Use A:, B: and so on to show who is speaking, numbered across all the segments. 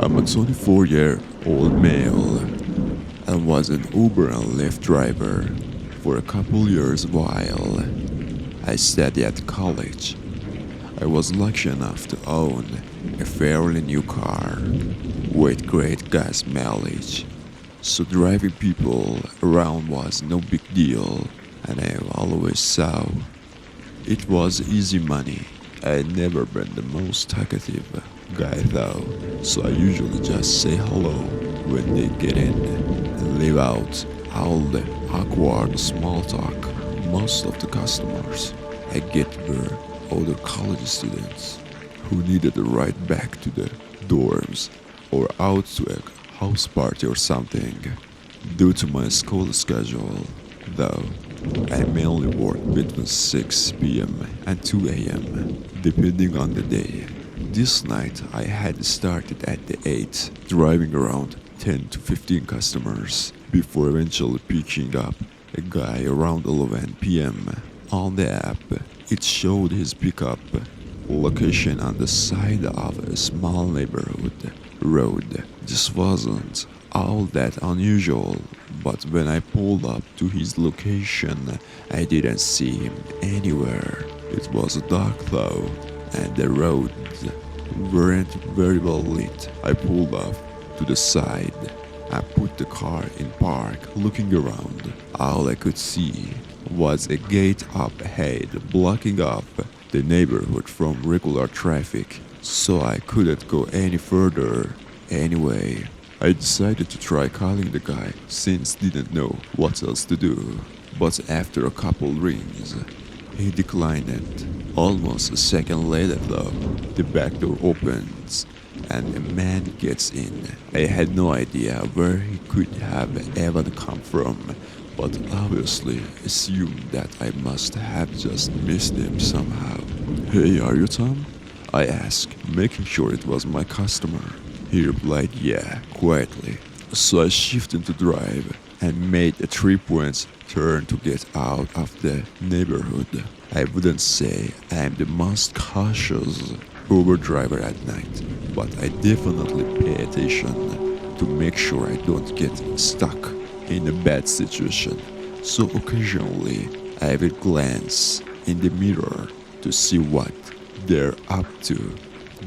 A: I'm a 24-year-old male and was an Uber and Lyft driver for a couple years while I studied at college. I was lucky enough to own a fairly new car with great gas mileage, so driving people around was no big deal, and I always saw it was easy money. I had never been the most talkative guy though, so I usually just say hello when they get in and leave out all the awkward small talk. Most of the customers I get were older college students who needed a ride back to the dorms or out to a house party or something. Due to my school schedule, though, I mainly work between 6 p.m. and 2 a.m. depending on the day. This night I had started at the 8, driving around 10 to 15 customers before eventually picking up a guy around 11 p.m. On the app, it showed his pickup location on the side of a small neighborhood road. This wasn't all that unusual, but when I pulled up to his location, I didn't see him anywhere. It was dark though, and the roads weren't very well lit. I pulled off to the side and put the car in park. Looking around, all I could see was a gate up ahead blocking off the neighborhood from regular traffic, so I couldn't go any further. Anyway, I decided to try calling the guy since didn't know what else to do. But after a couple rings, he declined it. Almost a second later though, the back door opens and a man gets in. I had no idea where he could have even come from, but obviously assumed that I must have just missed him somehow. "Hey, are you Tom?" I asked, making sure it was my customer. He replied yeah, quietly. So I shifted to drive and made a 3-point turn to get out of the neighborhood. I wouldn't say I am the most cautious Uber driver at night, but I definitely pay attention to make sure I don't get stuck in a bad situation. So occasionally I would glance in the mirror to see what they're up to.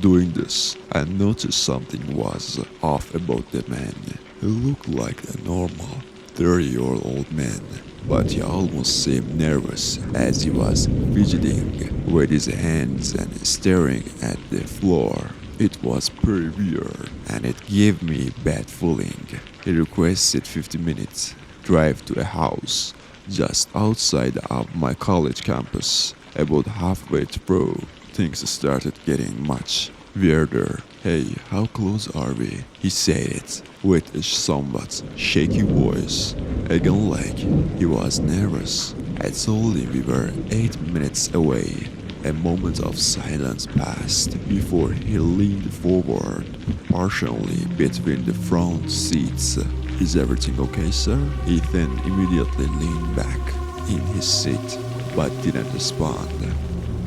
A: Doing this, I noticed something was off about the man. He looked like a normal 30-year-old man, but he almost seemed nervous as he was fidgeting with his hands and staring at the floor. It was pretty weird, and it gave me a bad feeling. He requested 50 minutes drive to a house just outside of my college campus. About halfway through, things started getting much weirder. "Hey, how close are we?" he said it with a somewhat shaky voice, again like he was nervous. I told him we were 8 minutes away. A moment of silence passed before he leaned forward, partially between the front seats. "Is everything okay, sir?" He then immediately leaned back in his seat, but didn't respond.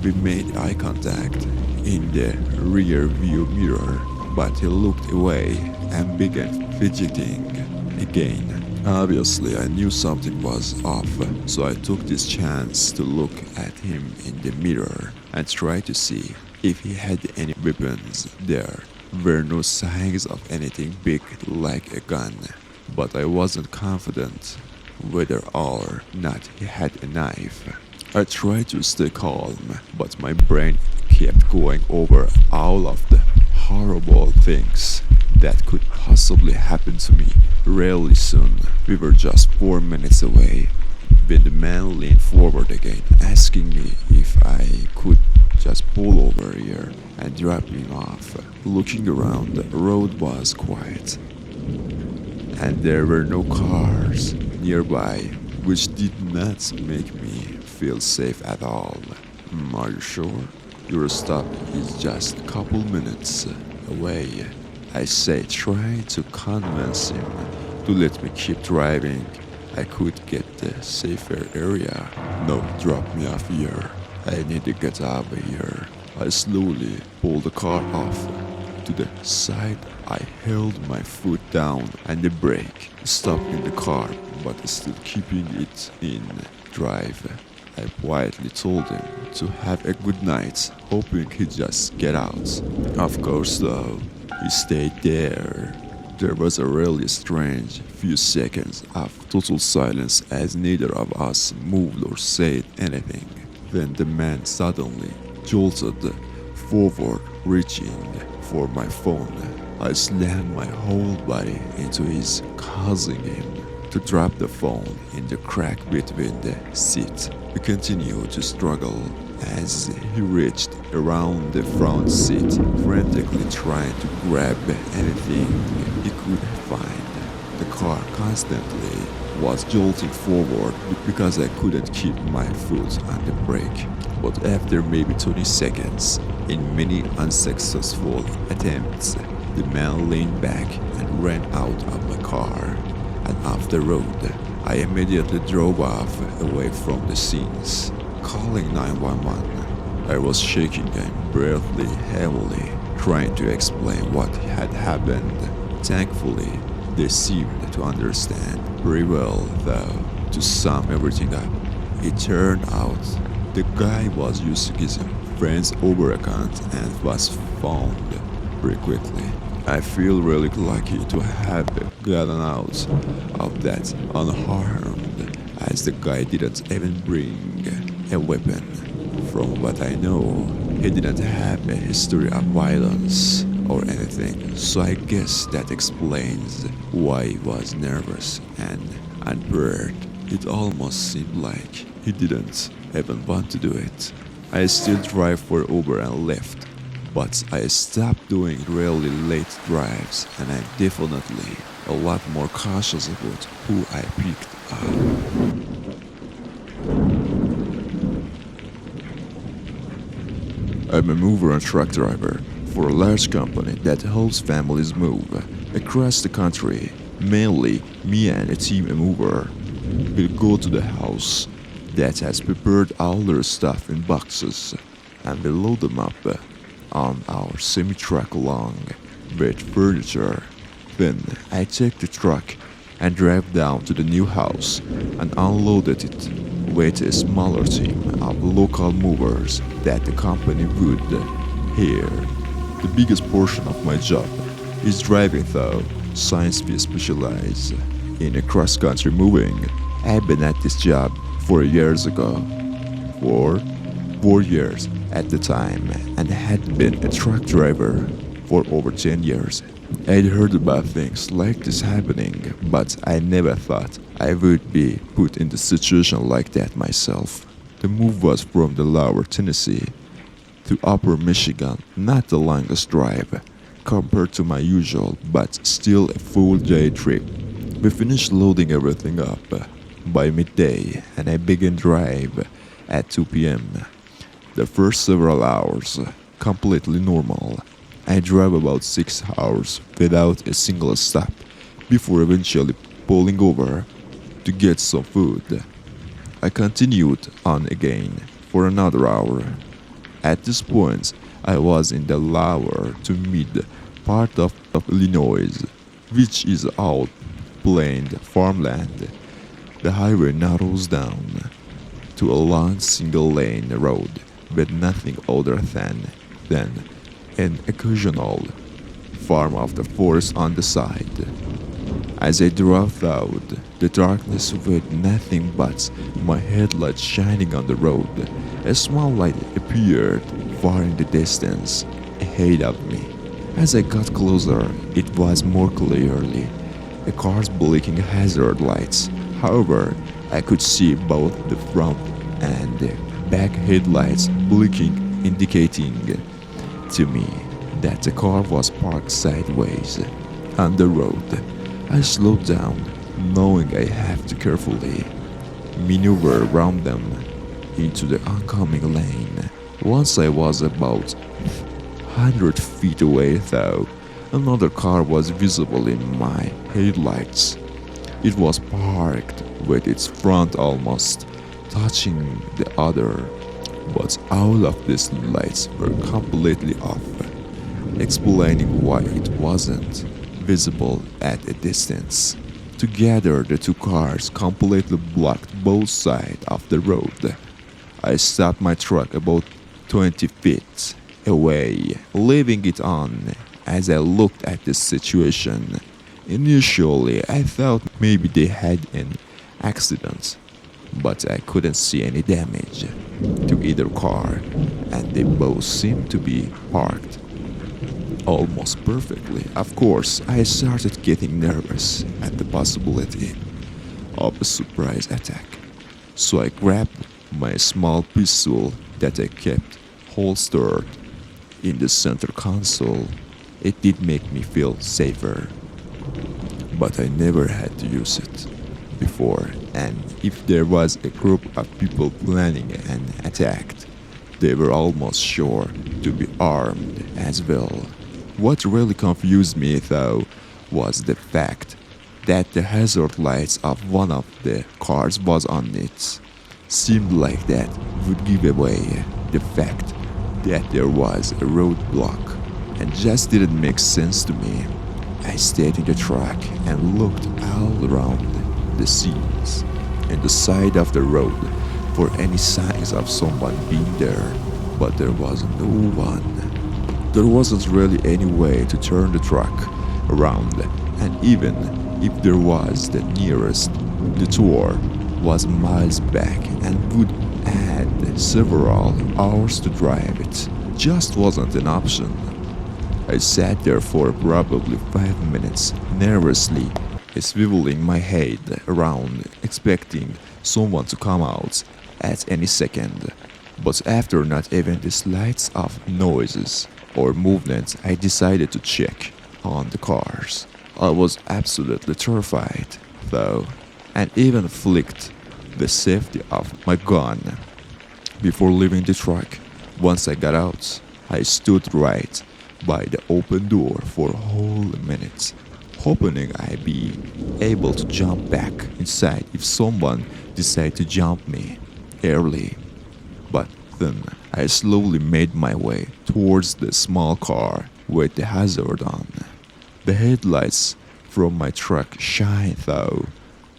A: We made eye contact in the rear view mirror, but he looked away and began fidgeting again. Obviously, I knew something was off, so I took this chance to look at him in the mirror and try to see if he had any weapons. There were no signs of anything big like a gun, but I wasn't confident whether or not he had a knife. I tried to stay calm, but my brain kept going over all of the horrible things that could possibly happen to me really soon. We were just 4 minutes away when the man leaned forward again, asking me if I could just pull over here and drop him off. Looking around, the road was quiet, and there were no cars nearby, which did not make me feel safe at all. Are you sure? Your stop is just a couple minutes away," I said, trying to convince him to let me keep driving. I could get the safer area. "No, drop me off here. I need to get out of here." I slowly pulled the car off to the side. I held my foot down and the brake, stopping the car but still keeping it in drive. I quietly told him to have a good night, hoping he'd just get out. Of course though, he stayed there. There was a really strange few seconds of total silence as neither of us moved or said anything. Then the man suddenly jolted forward, reaching for my phone. I slammed my whole body into his, causing him to drop the phone in the crack between the seat. We continued to struggle as he reached around the front seat, frantically trying to grab anything he could find. The car constantly was jolting forward because I couldn't keep my foot on the brake. But after maybe 20 seconds, in many unsuccessful attempts, the man leaned back and ran out of my car and off the road. I immediately drove off away from the scenes, calling 911. I was shaking and breathing heavily, trying to explain what had happened. Thankfully, they seemed to understand pretty well, though. To sum everything up, it turned out the guy was using his friend's Uber account and was found pretty quickly. I feel really lucky to have gotten out of that unharmed, as the guy didn't even bring a weapon. From what I know, he didn't have a history of violence or anything, so I guess that explains why he was nervous and unprepared. It almost seemed like he didn't even want to do it. I still drive for Uber and Lyft, but I stopped doing really late drives, and I'm definitely a lot more cautious about who I picked up. I'm a mover and truck driver for a large company that helps families move across the country. Mainly, me and a team mover will go to the house that has prepared all their stuff in boxes, and we load them up on our semi-truck along with furniture. Then I take the truck and drive down to the new house and unloaded it with a smaller team of local movers that the company would hire. The biggest portion of my job is driving though, since we specialize in cross-country moving. I've been at this job 4 years ago, for 4 years at the time, and had been a truck driver for over 10 years. I'd heard about things like this happening, but I never thought I would be put in a situation like that myself. The move was from the Lower Tennessee to Upper Michigan, not the longest drive compared to my usual, but still a full day trip. We finished loading everything up by midday, and I began drive at 2 p.m. The first several hours, completely normal. I drove about 6 hours without a single stop before eventually pulling over to get some food. I continued on again for another hour. At this point, I was in the lower to mid part of Illinois, which is all plain farmland. The highway narrows down to a long single-lane road with nothing other than an occasional farm of the forest on the side. As I drove out the darkness with nothing but my headlights shining on the road, a small light appeared far in the distance ahead of me. As I got closer, it was more clearly a car's blinking hazard lights. However, I could see both the front and the back headlights blinking, indicating to me that the car was parked sideways on the road. I slowed down, knowing I have to carefully maneuver around them into the oncoming lane. Once I was about 100 feet away though, another car was visible in my headlights. It was parked with its front almost touching the other, but all of these lights were completely off. explaining why it wasn't visible at a distance. Together, the two cars completely blocked both sides of the road. I stopped my truck about 20 feet away, leaving it on as I looked at the situation. Initially, I thought maybe they had an accident, but I couldn't see any damage to either car, and they both seemed to be parked almost perfectly. Of course, I started getting nervous at the possibility of a surprise attack, so I grabbed my small pistol that I kept holstered in the center console. It did make me feel safer, but I never had to use it before, and if there was a group of people planning an attack, they were almost sure to be armed as well. What really confused me though was the fact that the hazard lights of one of the cars was on it. Seemed like that would give away the fact that there was a roadblock, and just didn't make sense to me. I stayed in the truck and looked all around the scenes and the side of the road for any signs of someone being there, but there was no one. There wasn't really any way to turn the truck around, and even if there was, the nearest detour was miles back and would add several hours to drive. It just wasn't an option. I sat there for probably 5 minutes, nervously swiveling my head around, expecting someone to come out at any second. But after not even the slightest of noises or movement, I decided to check on the cars. I was absolutely terrified, though, and even flicked the safety of my gun before leaving the truck. Once I got out, I stood right by the open door for a whole minute, hoping I'd be able to jump back inside if someone decided to jump me early. But then I slowly made my way towards the small car with the hazard on. The headlights from my truck shined through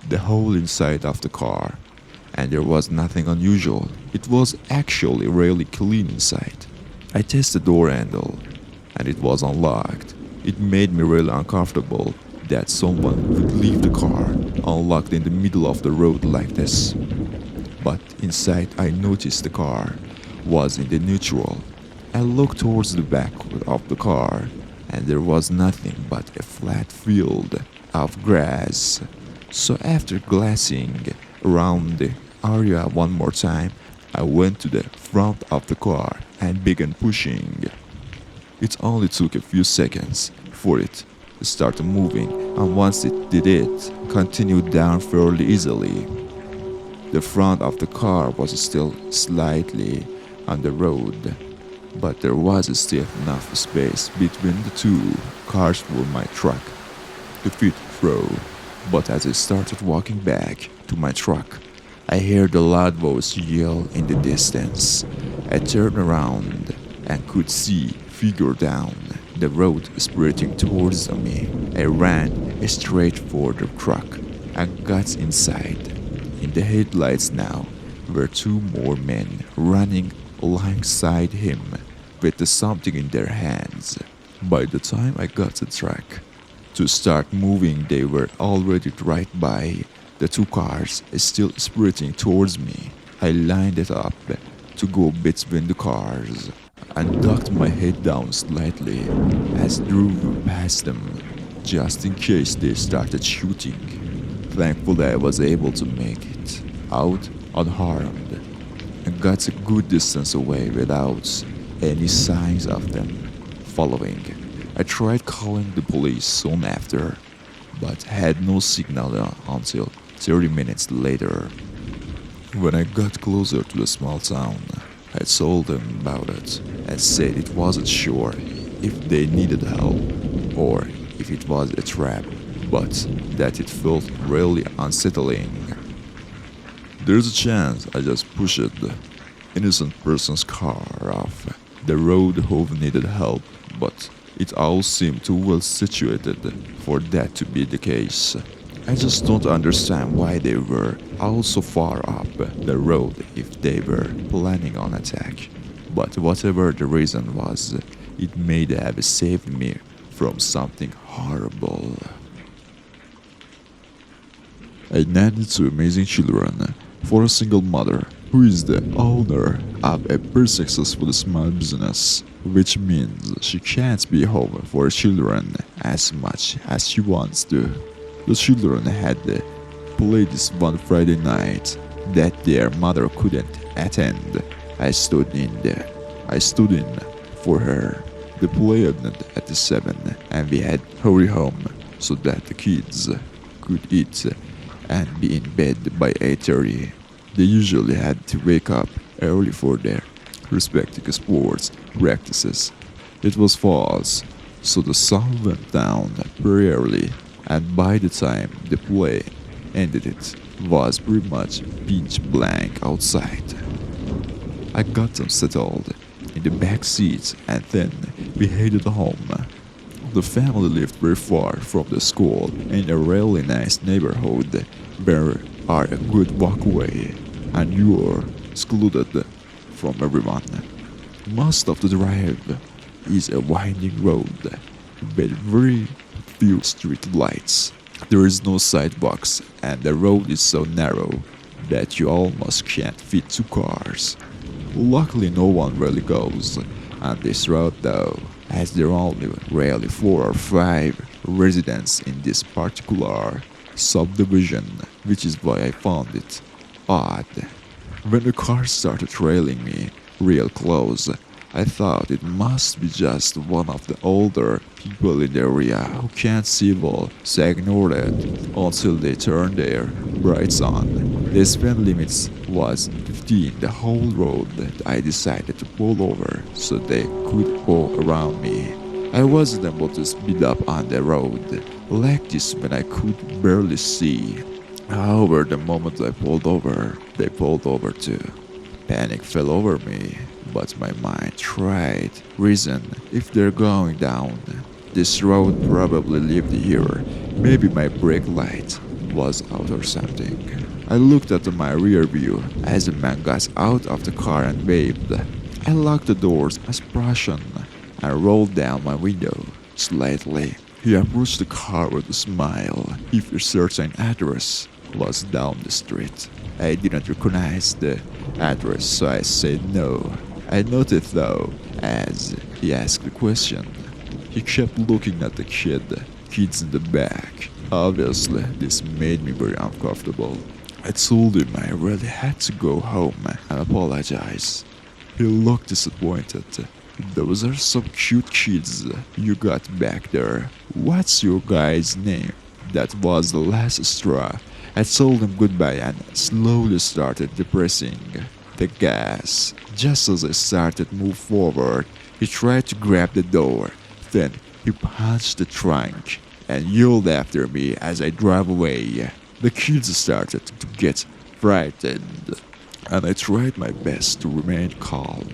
A: the whole inside of the car, and there was nothing unusual. It was actually really clean inside. I tested the door handle, and it was unlocked. It made me really uncomfortable that someone would leave the car unlocked in the middle of the road like this. But inside, I noticed the car was in the neutral. I looked towards the back of the car, and there was nothing but a flat field of grass. So after glancing around the area one more time, I went to the front of the car and began pushing. It only took a few seconds for it to start moving, and once it did, it continued down fairly easily. The front of the car was still slightly on the road, but there was still enough space between the two cars for my truck to fit through. But as I started walking back to my truck, I heard a loud voice yell in the distance. I turned around and could see figure down the road sprinting towards me. I ran straight for the truck and got inside. In the headlights now were two more men running alongside him with something in their hands. By the time I got the truck to start moving, they were already right by the two cars still sprinting towards me. I lined it up to go between the cars and ducked my head down slightly as I drove past them, just in case they started shooting. Thankfully, I was able to make it out unharmed and got a good distance away without any signs of them following. I tried calling the police soon after, but had no signal until 30 minutes later. When I got closer to the small town, I told them about it and said it wasn't sure if they needed help or if it was a trap, but that it felt really unsettling. There's a chance I just pushed the innocent person's car off the road who needed help, but It all seemed too well situated for that to be the case. I just don't understand why they were all so far up the road if they were planning on attack. But whatever the reason was, it may have saved me from something horrible. A nanny to amazing children for a single mother who is the owner of a very successful small business, which means she can't be home for her children as much as she wants to. The children had played this one Friday night that their mother couldn't attend. I stood in for her. The play ended at 7 and we had to hurry home so that the kids could eat and be in bed by 8:30. They usually had to wake up early for their respective sports practices. It was false, so the sun went down very early, and by the time the play ended it was pretty much pitch blank outside. I got them settled in the back seat and then we headed home. The family lived very far from the school in a really nice neighborhood where are a good walkway and you are excluded from everyone. Most of the drive is a winding road with very few street lights. There is no sidewalks and the road is so narrow that you almost can't fit 2 cars. Luckily no one really goes on this road though, as there are only really 4 or 5 residents in this particular subdivision, which is why I found it odd. When the car started trailing me real close, I thought it must be just one of the older people in the area who can't see well, so I ignored it until they turned their brights on. The speed limit was 15 the whole road. I decided to pull over so they could go around me. I wasn't able to speed up on the road like this when I could barely see. However, the moment I pulled over, they pulled over too. Panic fell over me, but my mind tried reason if they're going down. This road probably lived here. Maybe my brake light was out or something. I looked at my rear view as the man got out of the car and waved. I locked the doors as precaution and rolled down my window slightly. He approached the car with a smile. If a certain address was down the street. I didn't recognize the address, so I said no. I noted though, as he asked the question. He kept looking at the kids in the back. Obviously, this made me very uncomfortable. I told him I really had to go home and apologize. He looked disappointed. Those are some cute kids you got back there. What's your guy's name? That was the last straw. I told him goodbye and slowly started depressing the gas. Just as I started to move forward, he tried to grab the door. Then he punched the trunk and yelled after me as I drove away. The kids started to get frightened, and I tried my best to remain calm.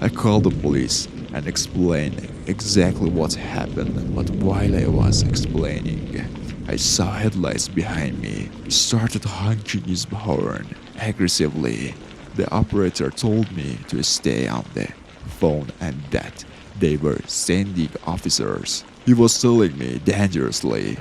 A: I called the police and explained exactly what happened, but while I was explaining, I saw headlights behind me. He started honking his horn aggressively. The operator told me to stay on the phone and that they were sending officers. He was telling me dangerously,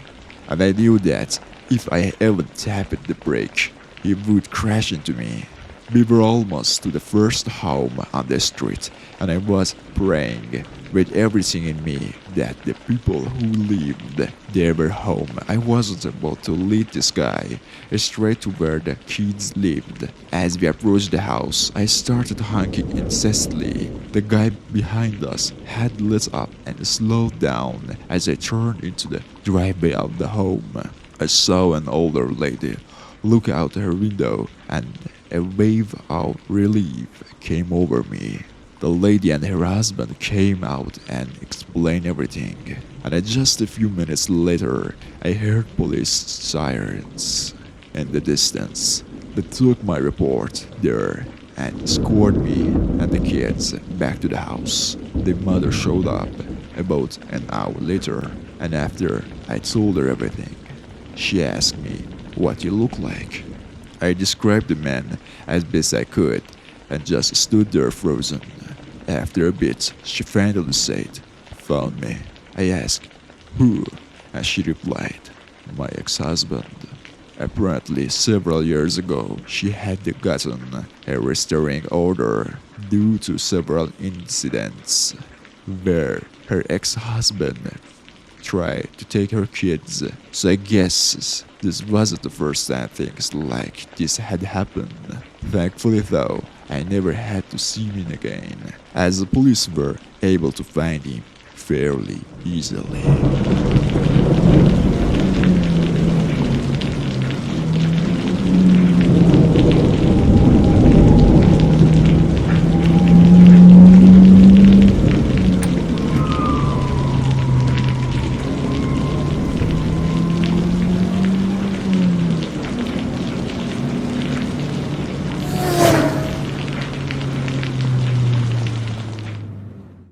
A: and I knew that if I ever tapped the brake, he would crash into me. We were almost to the first home on the street, and I was praying with everything in me that the people who lived there were home. I wasn't able to lead this guy straight to where the kids lived. As we approached the house, I started honking incessantly. The guy behind us had lit up and slowed down as I turned into the driveway of the home. I saw an older lady look out her window and a wave of relief came over me. The lady and her husband came out and explained everything. And just a few minutes later, I heard police sirens in the distance. They took my report there and escorted me and the kids back to the house. The mother showed up About an hour later, and after I told her everything, she asked me what he looked like. I described the man as best I could and just stood there frozen. After a bit, she finally said, "Found me." I asked, "Who?" And she replied, "My ex-husband." Apparently, several years ago, she had gotten a restraining order due to several incidents where her ex-husband tried to take her kids. So I guess this wasn't the first time things like this had happened. Thankfully though, I never had to see him again, as the police were able to find him fairly easily.